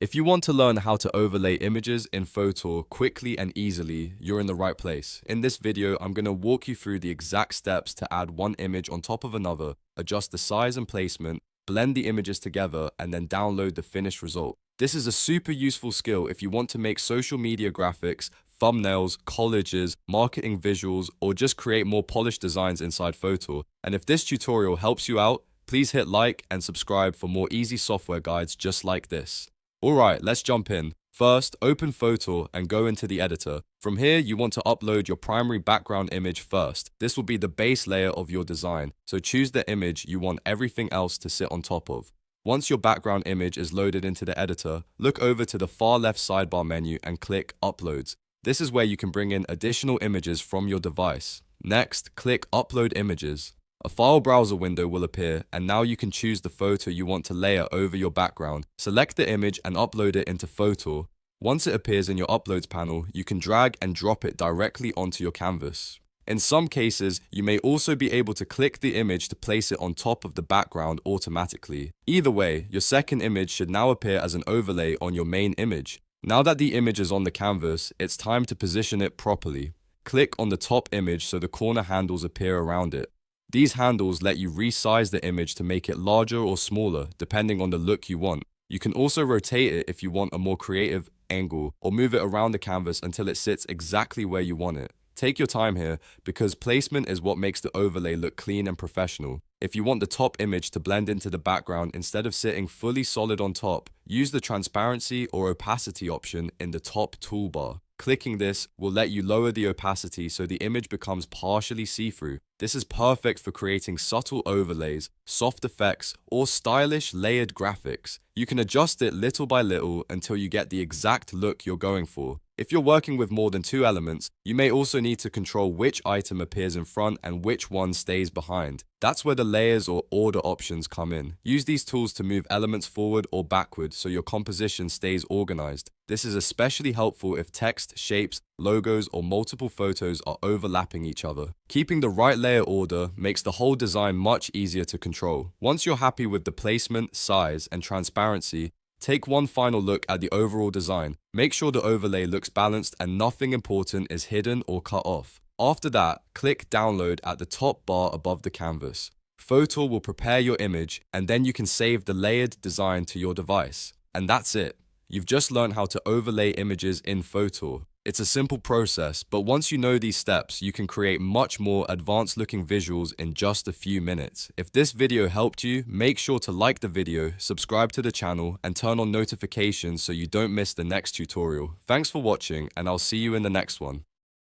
If you want to learn how to overlay images in Fotor quickly and easily, you're in the right place. In this video, I'm going to walk you through the exact steps to add one image on top of another, adjust the size and placement, blend the images together, and then download the finished result. This is a super useful skill if you want to make social media graphics, thumbnails, collages, marketing visuals, or just create more polished designs inside Fotor. And if this tutorial helps you out, please hit like and subscribe for more easy software guides just like this. Alright, let's jump in. First, open Fotor and go into the editor. From here, you want to upload your primary background image first. This will be the base layer of your design, so choose the image you want everything else to sit on top of. Once your background image is loaded into the editor, look over to the far left sidebar menu and click Uploads. This is where you can bring in additional images from your device. Next, click Upload Images. A file browser window will appear, and now you can choose the photo you want to layer over your background. Select the image and upload it into Fotor. Once it appears in your Uploads panel, you can drag and drop it directly onto your canvas. In some cases, you may also be able to click the image to place it on top of the background automatically. Either way, your second image should now appear as an overlay on your main image. Now that the image is on the canvas, it's time to position it properly. Click on the top image so the corner handles appear around it. These handles let you resize the image to make it larger or smaller, depending on the look you want. You can also rotate it if you want a more creative angle, or move it around the canvas until it sits exactly where you want it. Take your time here, because placement is what makes the overlay look clean and professional. If you want the top image to blend into the background instead of sitting fully solid on top, use the transparency or opacity option in the top toolbar. Clicking this will let you lower the opacity so the image becomes partially see-through. This is perfect for creating subtle overlays, soft effects, or stylish layered graphics. You can adjust it little by little until you get the exact look you're going for. If you're working with more than two elements, you may also need to control which item appears in front and which one stays behind. That's where the layers or order options come in. Use these tools to move elements forward or backward so your composition stays organized. This is especially helpful if text, shapes, logos, or multiple photos are overlapping each other. Keeping the right layer order makes the whole design much easier to control. Once you're happy with the placement, size, and transparency, take one final look at the overall design. Make sure the overlay looks balanced and nothing important is hidden or cut off. After that, click Download at the top bar above the canvas. Fotor will prepare your image, and then you can save the layered design to your device. And that's it. You've just learned how to overlay images in Fotor. It's a simple process, but once you know these steps, you can create much more advanced looking visuals in just a few minutes. If this video helped you, make sure to like the video, subscribe to the channel, and turn on notifications so you don't miss the next tutorial. Thanks for watching, and I'll see you in the next one.